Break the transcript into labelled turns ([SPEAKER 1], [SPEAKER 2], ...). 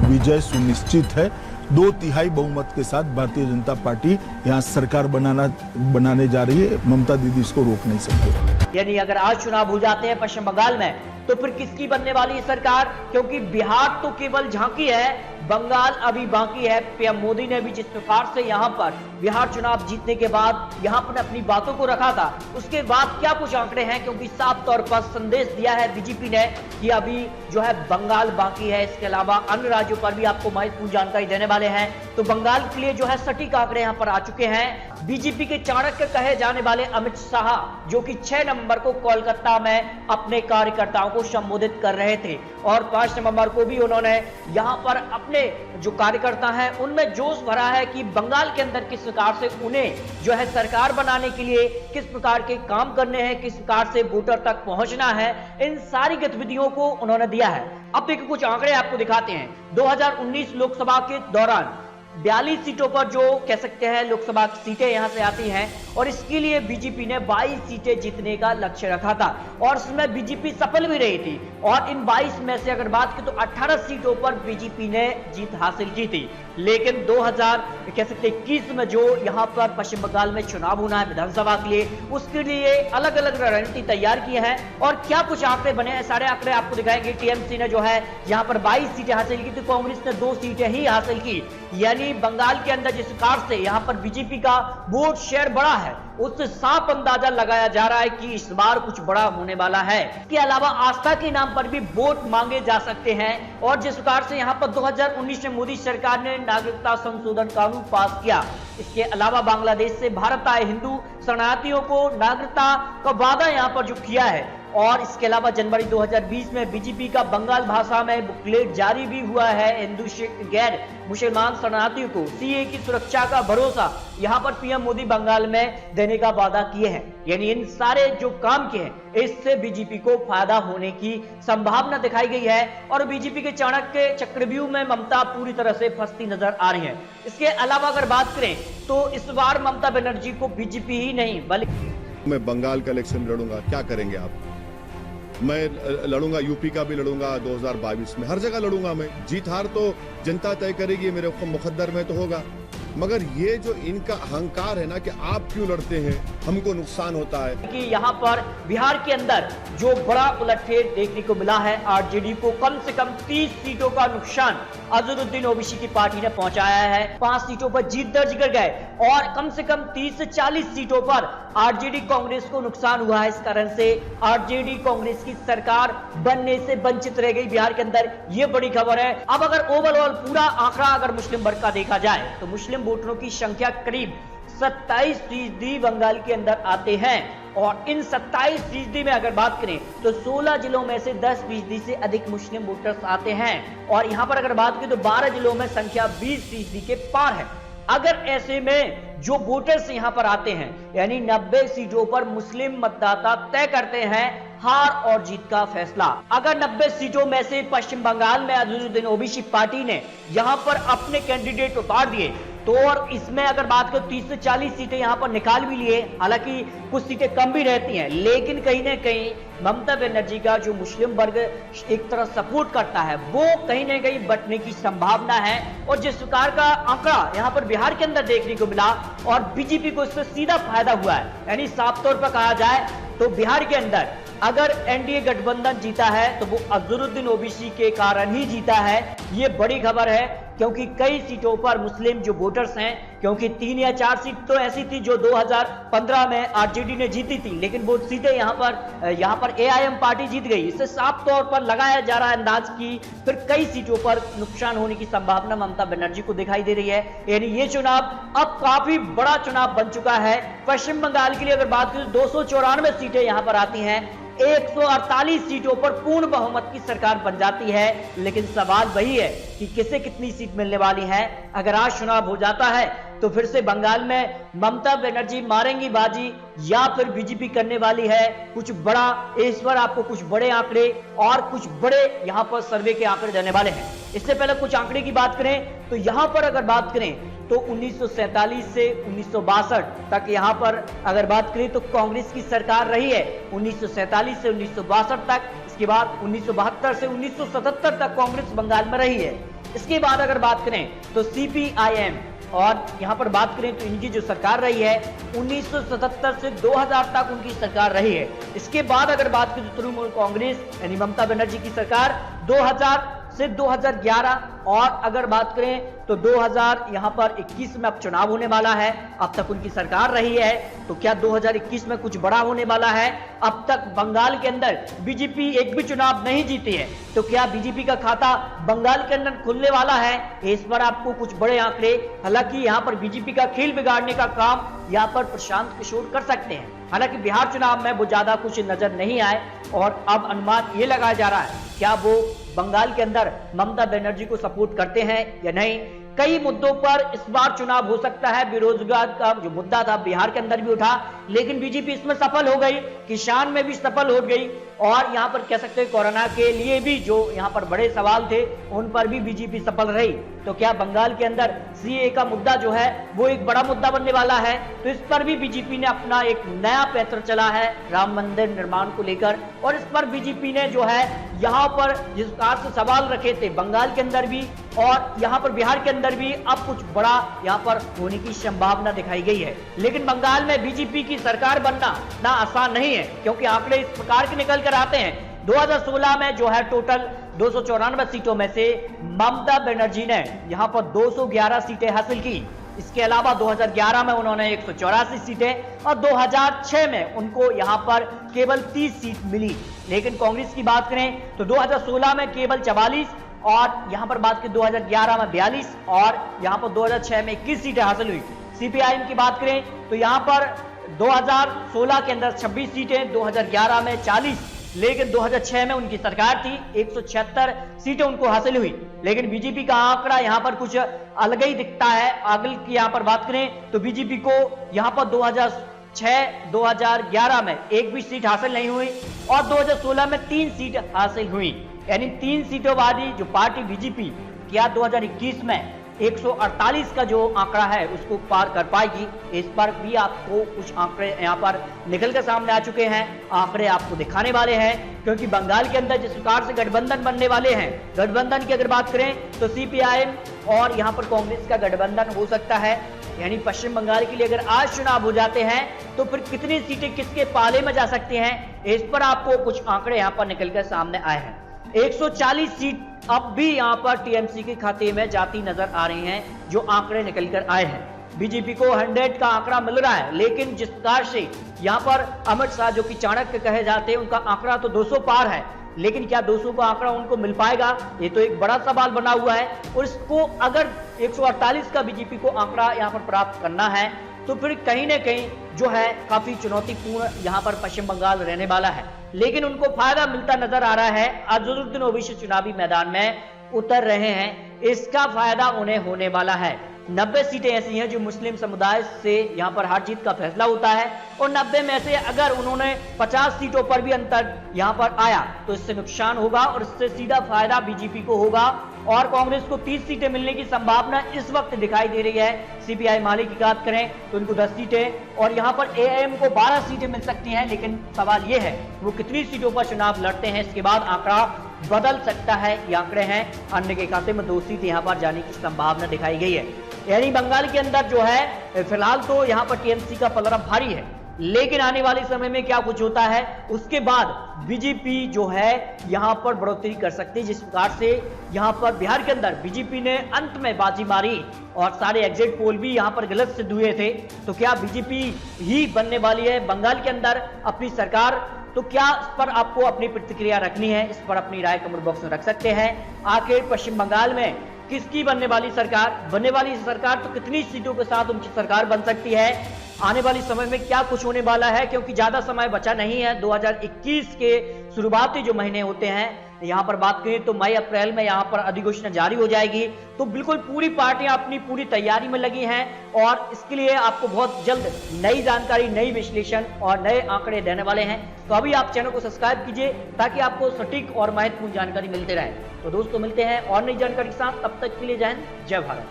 [SPEAKER 1] विजय सुनिश्चित है। 2/3 बहुमत के साथ भारतीय जनता पार्टी यहाँ सरकार बनाने जा रही है। ममता दीदी इसको रोक नहीं सकते।
[SPEAKER 2] यानी अगर आज चुनाव हो जाते हैं पश्चिम बंगाल में तो फिर किसकी बनने वाली है सरकार? क्योंकि बिहार तो केवल झांकी है, बंगाल अभी बाकी है। पीएम मोदी ने भी जिस प्रकार से यहां पर बिहार चुनाव जीतने के बाद यहां पर अपनी बातों को रखा था, उसके बाद क्या कुछ आंकड़े हैं, क्योंकि साफ तौर पर संदेश दिया है बीजेपी ने कि अभी जो है बंगाल बाकी है। इसके अलावा अन्य राज्यों पर भी आपको महत्वपूर्ण जानकारी देने वाले हैं। तो बंगाल के लिए जो है सटीक आंकड़े यहां पर आ चुके हैं। बीजेपी के चाणक्य कहे जाने वाले अमित शाह, जो कि 6 नवंबर को कोलकाता में अपने कार्यकर्ताओं को संबोधित कर रहे थे और 5 नवंबर को भी उन्होंने यहां पर अपने जो कार्यकर्ता हैं उनमें जोश भरा है कि बंगाल के अंदर किस प्रकार से उन्हें जो है सरकार बनाने के लिए किस प्रकार के काम करने हैं, किस प्रकार से वोटर तक पहुंचना है, इन सारी गतिविधियों को उन्होंने दिया है। अब देखिए कुछ आंकड़े आपको दिखाते हैं। 2019 लोकसभा के दौरान 42 सीटों पर जो कह सकते हैं लोकसभा की सीटें यहां से आती हैं और इसके लिए बीजेपी ने 22 सीटें जीतने का लक्ष्य रखा था और उसमें बीजेपी सफल भी रही थी। और इन 22 में से अगर बात की तो 18 सीटों पर बीजेपी ने जीत हासिल की थी। लेकिन 2021 में जो यहां पर पश्चिम बंगाल में चुनाव होना है विधानसभा के लिए, उसके लिए अलग अलग रणनीति तैयार की है और क्या कुछ आंकड़े बने हैं, सारे आंकड़े आपको दिखाएंगे। टीएमसी ने जो है यहां पर 22 सीटें हासिल की थी, कांग्रेस ने 2 सीटें ही हासिल की। यानी बंगाल के अंदर जिस प्रकार से यहां पर बीजेपी का वोट शेयर बड़ा है, उससे साफ अंदाजा लगाया जा रहा है कि इस बार कुछ बड़ा होने वाला है। इसके अलावा आस्था के नाम पर भी वोट मांगे जा सकते हैं और जिस प्रकार से यहां पर 2019 में मोदी सरकार ने नागरिकता संशोधन कानून पास किया, इसके अलावा बांग्लादेश से भारत आए हिंदू शरणार्थियों को नागरिकता का वादा यहां पर जो किया है और इसके अलावा जनवरी 2020 में बीजेपी का बंगाल भाषा में बुकलेट जारी भी हुआ है। हिंदू गैर मुसलमान शरणार्थियों को सीए की सुरक्षा का भरोसा यहां पर पीएम मोदी बंगाल में देने का वादा किए हैं। यानी इन सारे जो काम किए हैं इससे बीजेपी को फायदा होने की संभावना दिखाई गई है और बीजेपी के चाणक्य चक्रव्यूह में ममता पूरी तरह से फंसती नजर आ रही है। इसके अलावा अगर बात करें तो इस बार ममता बनर्जी को बीजेपी ही नहीं बल्कि
[SPEAKER 3] मैं बंगाल का इलेक्शन लड़ूंगा, क्या करेंगे आप? मैं लड़ूंगा, यूपी का भी लड़ूंगा 2022 में, हर जगह लड़ूंगा मैं। जीत हार तो जनता तय करेगी, मेरे मुकद्दर में तो होगा। मगर ये जो इनका अहंकार है ना कि आप क्यों लड़ते हैं, हमको नुकसान होता है।
[SPEAKER 2] कि यहाँ पर बिहार के अंदर जो बड़ा उलटफेर देखने को मिला है, आरजेडी को कम से कम 30 सीटों का नुकसान अजहरुद्दीन ओवैसी की पार्टी ने पहुंचाया है। 5 सीटों पर जीत दर्ज कर गए और कम से कम 30 से 40 सीटों पर आरजेडी कांग्रेस को नुकसान हुआ है। इस कारण से आरजेडी कांग्रेस की सरकार बनने से वंचित रह गई बिहार के अंदर, ये बड़ी खबर है। अब अगर ओवरऑल पूरा आंकड़ा अगर मुस्लिम वर्ग का देखा जाए तो मुस्लिम वोटरों की संख्या करीब 27% बंगाल के अंदर आते हैं और इन 27% में अगर बात करें तो 16 जिलों में से 10% से अधिक मुस्लिम वोटर्स आते हैं और यहां पर अगर बात करें तो 12 जिलों में संख्या 20% के पार है। अगर ऐसे में जो वोटर्स यहां पर आते हैं यानी 90 सीटों पर मुस्लिम मतदाता तय करते हैं हार और जीत का फैसला। अगर 90 सीटों में से पश्चिम बंगाल में अजहरुद्दीन ओवैसी पार्टी ने यहां पर अपने कैंडिडेट उतार दिए तो और इसमें अगर बात करें 30 से 40 सीटें यहां पर निकाल भी लिए, हालांकि कुछ सीटें कम भी रहती हैं, लेकिन कहीं ना कहीं ममता बनर्जी का जो मुस्लिम वर्ग एक तरह सपोर्ट करता है वो कहीं ना कहीं बटने की संभावना है। और जिस प्रकार का आंकड़ा यहां पर बिहार के अंदर देखने को मिला और बीजेपी को इससे सीधा फायदा हुआ है, यानी साफ तौर पर कहा जाए तो बिहार के अंदर अगर एनडीए गठबंधन जीता है तो वो अजहरुद्दीन ओवैसी के कारण ही जीता है। ये बड़ी खबर है क्योंकि कई सीटों पर मुस्लिम जो वोटर्स हैं, क्योंकि 3 या 4 सीट तो ऐसी थी जो 2015 में आरजेडी ने जीती थी, लेकिन वो सीटें यहां पर एआईएम पार्टी जीत गई। इससे साफ तौर पर लगाया जा रहा है अंदाज की फिर कई सीटों पर नुकसान होने की संभावना ममता बनर्जी को दिखाई दे रही है। यानी ये चुनाव अब काफी बड़ा चुनाव बन चुका है। पश्चिम बंगाल के लिए अगर बात करें 294 सीटें यहां पर आती हैं, 148 सीटों पर पूर्ण बहुमत की सरकार बन जाती है। लेकिन सवाल वही है कि किसे कितनी सीट मिलने वाली है। अगर आज चुनाव हो जाता है तो फिर से बंगाल में ममता बनर्जी मारेंगी बाजी या फिर बीजेपी करने वाली है कुछ बड़ा। इस पर आपको कुछ बड़े आंकड़े और कुछ बड़े यहां पर सर्वे के आंकड़े देने वाले हैं। इससे पहले कुछ आंकड़े की बात करें तो यहां पर अगर बात करें तो 1947 से 1962 तक यहां पर अगर बात करें तो कांग्रेस की सरकार रही है 1947 से 1962 तक। इसके बाद 1972 से 1977 तक कांग्रेस बंगाल में रही है। इसके बाद अगर बात करें तो CPIM और यहां पर बात करें तो इनकी जो सरकार रही है 1977 से 2000 तक उनकी सरकार रही है। इसके बाद अगर बात करें तो तृणमूल कांग्रेस यानी ममता बनर्जी की सरकार 2000 से 2011 और अगर बात करें तो 2000 यहां पर 21 में अब चुनाव होने वाला है। अब तक उनकी सरकार रही है तो क्या 2021 में कुछ बड़ा होने वाला है? अब तक बंगाल के अंदर बीजेपी एक भी चुनाव नहीं जीती है तो क्या बीजेपी का खाता बंगाल के अंदर खुलने वाला है? इस पर आपको कुछ बड़े आंकड़े, हालांकि यहां पर बीजेपी का खेल बिगाड़ने का काम यहां पर प्रशांत किशोर कर सकते हैं। हालांकि बिहार चुनाव में वो ज्यादा कुछ नजर नहीं आए और अब अनुमान ये लगाया जा रहा है क्या वो बंगाल के अंदर ममता बनर्जी को सपोर्ट करते हैं या नहीं। कई मुद्दों पर इस बार चुनाव हो सकता है। बेरोजगार का जो मुद्दा था बिहार के अंदर भी उठा, लेकिन बीजेपी इसमें सफल हो गई, किसान में भी सफल हो गई और यहां पर कह सकते हैं कोरोना के लिए भी जो यहां पर बड़े सवाल थे उन पर भी बीजेपी सफल रही। तो क्या बंगाल के अंदर CAA का मुद्दा जो है वो एक बड़ा मुद्दा बनने वाला है? तो इस पर भी बीजेपी ने अपना एक नया पैंतरा चला है राम मंदिर निर्माण को लेकर और इस पर बीजेपी ने जो है यहां पर जिस प्रकार से सवाल रखे थे बंगाल के अंदर भी और यहां पर बिहार के अंदर भी अब कुछ बड़ा यहां पर होने की संभावना दिखाई गई है। लेकिन बंगाल में बीजेपी की सरकार बनना ना आसान नहीं है क्योंकि आंकड़े इस प्रकार के निकल कर आते हैं। 2016 में जो है टोटल 294 सीटों में से ममता बनर्जी ने यहां पर 211 सीटें हासिल की। इसके अलावा 2011 में उन्होंने 184 सीटें और 2006 में उनको यहां पर केवल 30 सीट मिली। लेकिन कांग्रेस की बात करें तो 2016 में केवल 44 और यहां पर बात करें 2011 में 42 और यहां पर 2006 में 21 सीटें हासिल हुई। CPIM की बात करें तो यहां पर 2016 के अंदर 26 सीटें, 2011 में 40, लेकिन 2006 में उनकी सरकार थी 176 सीटें उनको हासिल हुई। लेकिन बीजेपी का आंकड़ा यहां पर कुछ अलग ही दिखता है। आगे की यहां पर बात करें तो बीजेपी को यहां पर 2006-2011 में एक भी सीट हासिल नहीं हुई और 2016 में 3 सीट हासिल हुई, यानी 3 सीटों वाली जो पार्टी बीजेपी क्या 2021 में 148 का जो आंकड़ा है उसको पार कर पाएगी। इस पर भी आपको कुछ आंकड़े यहां पर निकल कर सामने आ चुके हैं। आंकड़े आपको दिखाने वाले हैं क्योंकि बंगाल के अंदर जिस प्रकार से गठबंधन बनने वाले हैं, गठबंधन की अगर बात करें तो CPIM और यहां पर कांग्रेस का गठबंधन हो सकता है। यानी पश्चिम बंगाल के लिए अगर आज चुनाव हो जाते हैं तो फिर कितनी सीटें किसके पाले में जा सकती हैं, इस पर आपको कुछ आंकड़े यहां पर निकलकर सामने आए हैं। 140 सीट अब भी यहां पर TMC के खाते में जाती नजर आ रही हैं, जो आंकड़े निकलकर आए हैं। बीजेपी को 100 का आंकड़ा मिल रहा है, लेकिन जिस प्रकार से यहां पर अमित शाह जो कि चाणक्य कहे जाते हैं उनका आंकड़ा तो 200 पार है, लेकिन क्या 200 का आंकड़ा उनको मिल पाएगा, ये तो एक बड़ा सवाल बना हुआ है। और इसको अगर 148 का बीजेपी को आंकड़ा यहां पर प्राप्त करना है तो फिर कहीं ना कहीं जो है काफी चुनौतीपूर्ण यहां पर पश्चिम बंगाल रहने वाला है। लेकिन उनको फायदा मिलता नजर आ रहा है। अजहरुद्दीन ओवैसी चुनावी मैदान में उतर रहे हैं, इसका फायदा उन्हें होने वाला है। 90 सीटें ऐसी हैं जो मुस्लिम समुदाय से यहां पर हार जीत का फैसला होता है और 90 में से अगर उन्होंने 50 सीटों पर भी अंतर यहां पर आया तो इससे नुकसान होगा और इससे सीधा फायदा बीजेपी को होगा और कांग्रेस को 30 सीटें मिलने की संभावना इस वक्त दिखाई दे रही है। CPI माले की बात करें तो उनको 10 सीटें और यहां पर AIM को 12 सीटें मिल सकती हैं, लेकिन सवाल यह है वो कितनी सीटों पर चुनाव लड़ते हैं, इसके बाद आंकड़ा बदल सकता है। ये आंकड़े हैं, अन्य के खाते में 2 सीट यहां पर जाने की संभावना दिखाई गई है। यानी बंगाल के अंदर जो है फिलहाल तो यहां पर TMC का पलड़ा भारी है, लेकिन आने वाले समय में क्या कुछ होता है उसके बाद बीजेपी जो है यहां पर बढ़ोतरी कर सकती है। जिस प्रकार से यहां पर बिहार के अंदर बीजेपी ने अंत में बाजी मारी और सारे एग्जिट पोल भी यहां पर गलत सिद्ध हुए थे, तो क्या बीजेपी ही बनने वाली है बंगाल के अंदर अपनी सरकार? तो क्या इस पर आपको अपनी प्रतिक्रिया रखनी है, इस पर अपनी राय कमेंट बॉक्स में रख सकते हैं। आखिर पश्चिम बंगाल में किसकी बनने वाली सरकार तो कितनी सीटों के साथ उनकी सरकार बन सकती है, आने वाली समय में क्या कुछ होने वाला है, क्योंकि ज्यादा समय बचा नहीं है। 2021 के शुरुआती जो महीने होते हैं यहां पर बात करें तो मई अप्रैल में यहां पर अधिघोषणा जारी हो जाएगी, तो बिल्कुल पूरी पार्टियां अपनी पूरी तैयारी में लगी हैं और इसके लिए आपको बहुत जल्द नई जानकारी, नई विश्लेषण और नए आंकड़े देने वाले हैं। तो अभी आप चैनल को सब्सक्राइब कीजिए ताकि आपको सटीक और महत्वपूर्ण जानकारी मिलते रहे। तो दोस्तों मिलते हैं और नई जानकारी के साथ, तब तक के लिए जय हिंद, जय भारत।